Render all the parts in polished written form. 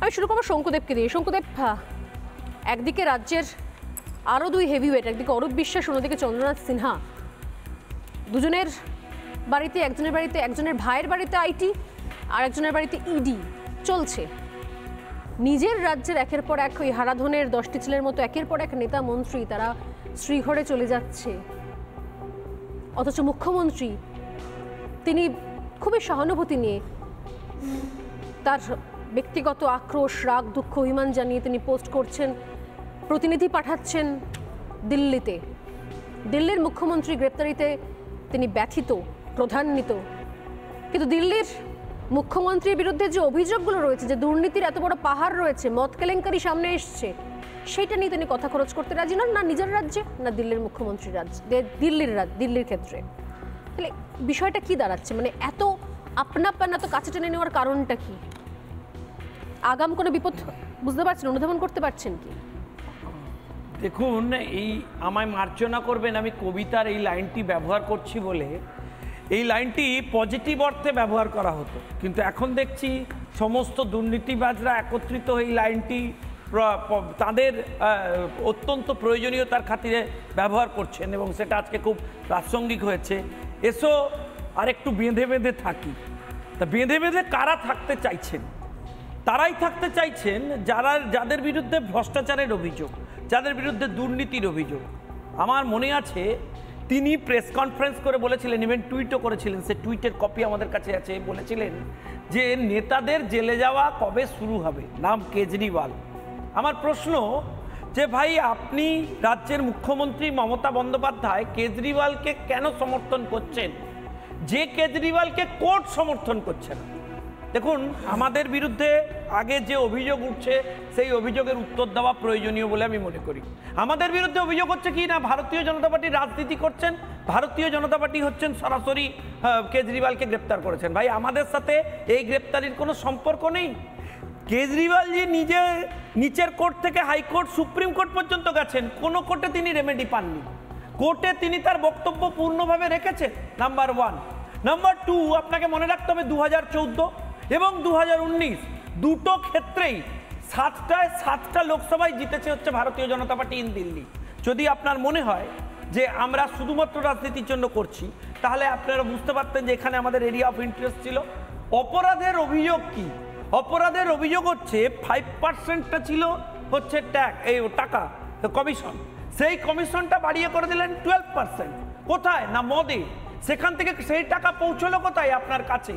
আমি শুরু করবো শঙ্কুদেবকে দিয়ে। শঙ্কুদেব, একদিকে রাজ্যের আরও দুই হেভিওয়েট, একদিকে অরূপ বিশ্বাস, অন্যদিকে চন্দ্রনাথ সিনহা, দুজনের বাড়িতে, একজনের ভাইয়ের বাড়িতে আইটি আর একজনের বাড়িতে ইডি চলছে। নিজের রাজ্যের একের পর এক ওই হারাধনের 10টি ছেলের মতো একের পর এক নেতা মন্ত্রী তারা শ্রীঘরে চলে যাচ্ছে, অথচ মুখ্যমন্ত্রী তিনি খুবই সহানুভূতি নিয়ে তার ব্যক্তিগত আক্রোশ, রাগ, দুঃখ, অভিমান জানিয়ে তিনি পোস্ট করছেন, প্রতিনিধি পাঠাচ্ছেন দিল্লিতে। দিল্লির মুখ্যমন্ত্রী গ্রেপ্তারিতে তিনি ব্যথিত, ক্রোধান্বিত, কিন্তু দিল্লির মুখ্যমন্ত্রীর বিরুদ্ধে যে অভিযোগগুলো রয়েছে, যে দুর্নীতির এত বড় পাহাড় রয়েছে, মদ কেলেঙ্কারি সামনে এসছে, সেইটা নিয়ে তিনি কথা খরচ করতে রাজি নন, না নিজের রাজ্যে না দিল্লির মুখ্যমন্ত্রীর রাজ্যে, দিল্লির ক্ষেত্রে। তাহলে বিষয়টা কি দাঁড়াচ্ছে? মানে এত আপনাপ্পান, এত কাছে টেনে নেওয়ার কারণটা কি? আগাম কোনো বিপদ বুঝতে পারছেন, অনুধাবন করতে পারছেন কি? দেখুন, এই আমায় মার্জনা করবেন, আমি কবিতার এই লাইনটি ব্যবহার করছি বলে এই লাইনটি পজিটিভ অর্থে ব্যবহার করা হতো, কিন্তু এখন দেখছি সমস্ত দুর্নীতিবাজরা একত্রিত এই লাইনটি তাদের অত্যন্ত প্রয়োজনীয়তার খাতিরে ব্যবহার করছেন এবং সেটা আজকে খুব প্রাসঙ্গিক হয়েছে। এসো আর একটু বেঁধে বেঁধে থাকি। তা বেঁধে বেঁধে কারা থাকতে চাইছেন? তারাই থাকতে চাইছেন যাদের বিরুদ্ধে ভ্রষ্টাচারের অভিযোগ, যাদের বিরুদ্ধে দুর্নীতির অভিযোগ। আমার মনে আছে তিনি প্রেস কনফারেন্স করে বলেছিলেন, ইভেন টুইটও করেছিলেন, সে টুইটের কপি আমাদের কাছে আছে, বলেছিলেন যে নেতাদের জেলে যাওয়া কবে শুরু হবে, নাম কেজরিওয়াল। আমার প্রশ্ন যে ভাই, আপনি রাজ্যের মুখ্যমন্ত্রী মমতা বন্দ্যোপাধ্যায় কেজরিওয়ালকে কেন সমর্থন করছেন, যে কেজরিওয়ালকে কোর্ট সমর্থন করছে না? দেখুন, আমাদের বিরুদ্ধে আগে যে অভিযোগ উঠছে সেই অভিযোগের উত্তর দেওয়া প্রয়োজনীয় বলে আমি মনে করি। আমাদের বিরুদ্ধে অভিযোগ হচ্ছে কি না ভারতীয় জনতা পার্টি রাজনীতি করছেন, ভারতীয় জনতা পার্টি হচ্ছেন সরাসরি কেজরিওয়ালকে গ্রেপ্তার করেছেন। ভাই, আমাদের সাথে এই গ্রেপ্তারির কোনো সম্পর্ক নেই। কেজরিওয়াল যে নিচের কোর্ট থেকে হাইকোর্ট, সুপ্রিম কোর্ট পর্যন্ত গেছেন, কোনো কোর্টে তিনি রেমেডি পাননি। কোর্টে তিনি তার বক্তব্য পূর্ণভাবে রেখেছেন, নাম্বার 1। নাম্বার 2, আপনাকে মনে রাখতে হবে 2014 এবং 2019 দুটো ক্ষেত্রেই 7টা লোকসভায় জিতেছে হচ্ছে ভারতীয় জনতা পার্টি ইন দিল্লি। যদি আপনার মনে হয় যে আমরা শুধুমাত্র রাজনীতির জন্য করছি, তাহলে আপনারা বুঝতে পারতেন যে এখানে আমাদের এরিয়া অফ ইন্টারেস্ট ছিল। অপরাধের অভিযোগ কি? অপরাধের অভিযোগ হচ্ছে 5%টা ছিল হচ্ছে এই টাকা কমিশন, সেই কমিশনটা বাড়িয়ে করে দিলেন 12%। কোথায়? না মদে। সেখান থেকে সেই টাকা পৌঁছলো কোথায়? আপনার কাছে।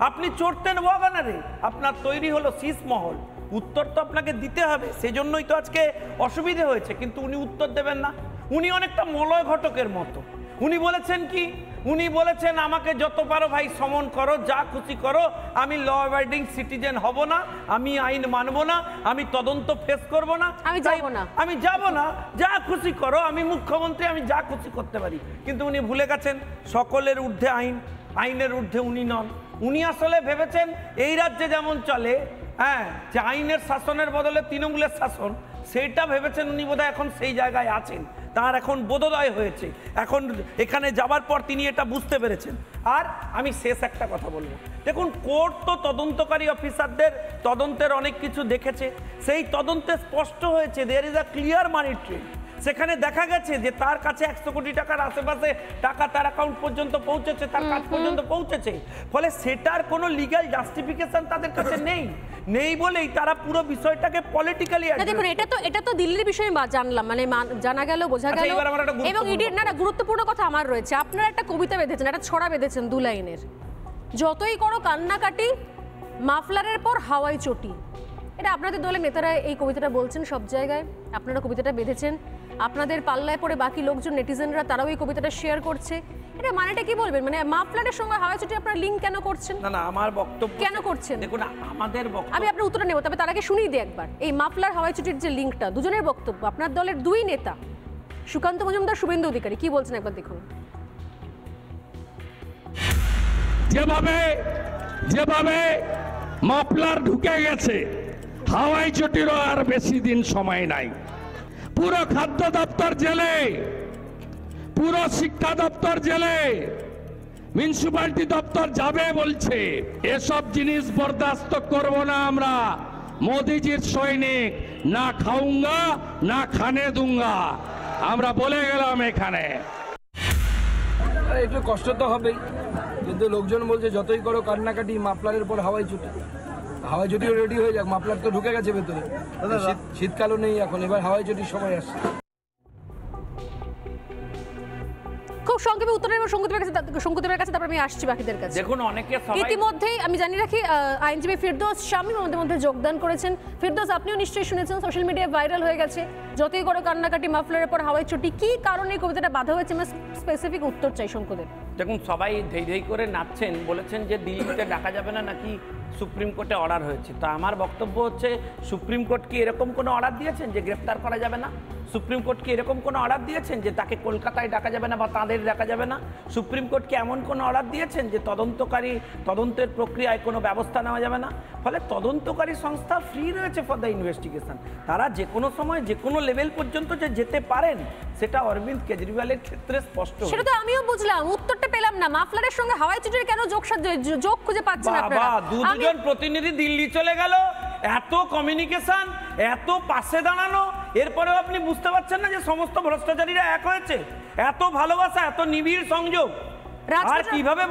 আপনি চড়তেন ওয়াগনারে, আপনার তৈরি হলো শীষমহল। উত্তর তো আপনাকে দিতে হবে, সেজন্যই তো আজকে অসুবিধে হয়েছে, কিন্তু উনি উত্তর দেবেন না। উনি অনেকটা মলয় ঘটকের মতো। উনি বলেছেন কি? উনি বলেছেন আমাকে যত পারো ভাই সমন করো, যা খুশি করো, আমি ল অ্যাবাইডিং সিটিজেন হব না, আমি আইন মানব না, আমি তদন্ত ফেস করব না, আমি যাব না, যা খুশি করো, আমি মুখ্যমন্ত্রী, আমি যা খুশি করতে পারি। কিন্তু উনি ভুলে গেছেন সকলের ঊর্ধ্বে আইন, আইনের ঊর্ধ্বে উনি নন। উনি আসলে ভেবেছেন এই রাজ্যে যেমন চলে, যে আইনের শাসনের বদলে তৃণমূলের শাসন, সেইটা ভেবেছেন উনি বোধহয় এখন সেই জায়গায় আছেন। তার এখন বোধোদয় হয়েছে, এখন এখানে যাবার পর তিনি এটা বুঝতে পেরেছেন। আর আমি শেষ একটা কথা বলবো, দেখুন, কোর্ট তো তদন্তকারী অফিসারদের তদন্তের অনেক কিছু দেখেছে, সেই তদন্তে স্পষ্ট হয়েছে there is a clear money trail. সেখানে দেখা গেছে যে তার কাছে 100 কোটি টাকার আশেপাশে টাকা তার অ্যাকাউন্ট পর্যন্ত পৌঁছেছে, তার কাজ পর্যন্ত পৌঁছেছে। ফলে সেটার কোনো লিগ্যাল জাস্টিফিকেশন তাদের কাছে নেই বলেই তারা পুরো বিষয়টাকে পলিটিক্যালি। দেখুন, এটা তো দিল্লির বিষয়ে জানলাম, মানে জানা গেল, বোঝা গেল। এবং ইডির না গুরুত্বপূর্ণ কথা আমার রয়েছে। আপনারা একটা কবিতা বেঁধেছেন, একটা ছড়া বেঁধেছেন 2 লাইনের, যতই করো কান্নাকাটি মাফলারের পর হাওয়াই চটি। এটা আপনাদের দলের নেতারা এই কবিতাটা বলছেন সব জায়গায়, আপনারা কবিতাটা বেঁধেছেন, আপনাদের পাল্লায় পড়ে বাকি লোকজন, নেটিজেনরা, তারাও এই কবিতাটা শেয়ার করছে। এটা মানেটা কি বলবেন? মানে মাফলারের সঙ্গে হাওয়াই চটি আপনারা লিঙ্ক কেন করছেন? না, আমার বক্তব্য কেন করছেন? দেখুন, আমাদের বক্তব্য আমি আপনার উত্তরটা নেব, তবে তার আগে শুনিয়ে দিই একবার এই মাফলার হাওয়াই চটির যে লিঙ্কটা, দুজনের বক্তব্য, আপনার দলের 2 নেতা সুকান্ত মজুমদার, শুভেন্দু অধিকারী, কি বলছেন একবার দেখুন। যেভাবে মাফলার ঢুকে গেছে, হাওয়াই চটিরও আর বেশি দিন সময় নাই। পুরো খাদ্য দপ্তর জেলে, পুরো শিক্ষা দপ্তর জেলে, মিউনিসিপালিটি দপ্তর যাবে বলছে। এসব জিনিস বরদাস্ত করব না আমরা। মোদিজির সৈনিক, না খাউঙ্গা না খানে দুঙ্গা, আমরা বলে গেলাম এখানে। একটু কষ্ট তো হবেই, কিন্তু লোকজন বলছে যতই করো কান্নাকাটি, মাফলারের পর হাওয়াই ছুটি। হাওয়াই ছুটিও রেডি হয়ে যাক, মাফলার তো ঢুকে গেছে ভেতরে, শীতকালও নেই এখন, এবার হাওয়াই ছুটির সময় আসছে। খুব সংক্ষেপে উত্তর নেব শঙ্কুদেবের কাছে, তারপর আমি আসছি বাকিদের কাছে। দেখুন অনেকে ইতিমধ্যেই আমি জানি রাখি আইনজীবী ফিরদৌস শামীম আমাদের মধ্যে যোগদান করেছেন। ফিরদৌস, আপনিও নিশ্চয়ই শুনেছেন, সোশ্যাল মিডিয়ায় ভাইরাল হয়ে গেছে যতই করে কান্নাকাটি মাফলারের পর হাওয়াই ছুটি, কি কারণে কবিতাটা বাধা হয়েছে? আমরা স্পেসিফিক উত্তর চাই শঙ্কুদেব। দেখুন সবাই ধেই ধেই করে নাচছেন, বলেছেন যে দিল্লিতে ডাকা যাবে না, নাকি সুপ্রিম কোর্টে অর্ডার হয়েছে। তা আমার বক্তব্য হচ্ছে, সুপ্রিম কোর্ট কি এরকম কোনো অর্ডার দিয়েছেন যে গ্রেফতার করা যাবে না? সুপ্রিম কোর্ট কি এরকম কোনো অর্ডার দিয়েছেন যে তাকে কলকাতায় ডাকা যাবে না বা তাদের ডাকা যাবে না? সুপ্রিম কোর্ট কি এমন কোনো অর্ডার দিয়েছেন যে তদন্তের প্রক্রিয়ায় কোনো ব্যবস্থা নেওয়া যাবে না? ফলে তদন্তকারী সংস্থা ফ্রি রয়েছে ফর দ্য ইনভেস্টিগেশন। তারা যে কোনো সময় যে কোনো লেভেল পর্যন্ত যে যেতে পারেন, সেটা অরবিন্দ কেজরিওয়ালের ক্ষেত্রে স্পষ্ট। সেটা তো আমিও বুঝলাম, উত্তরটা পেলাম না। মাফলারের সঙ্গে হাওয়াই ছুটির কেন যোগ খুঁজে পাচ্ছেন আপনারা? দুজন প্রতিনিধি দিল্লি চলে গেল, এত কমিউনিকেশন, এত পাশে দাঁড়ানো, এরপরেও আপনি বুঝতে পারছেন না যে সমস্ত ভ্রষ্টাচারীরা এক হয়েছে? এত ভালোবাসা, এত নিবিড় সংযোগ, আর কিভাবে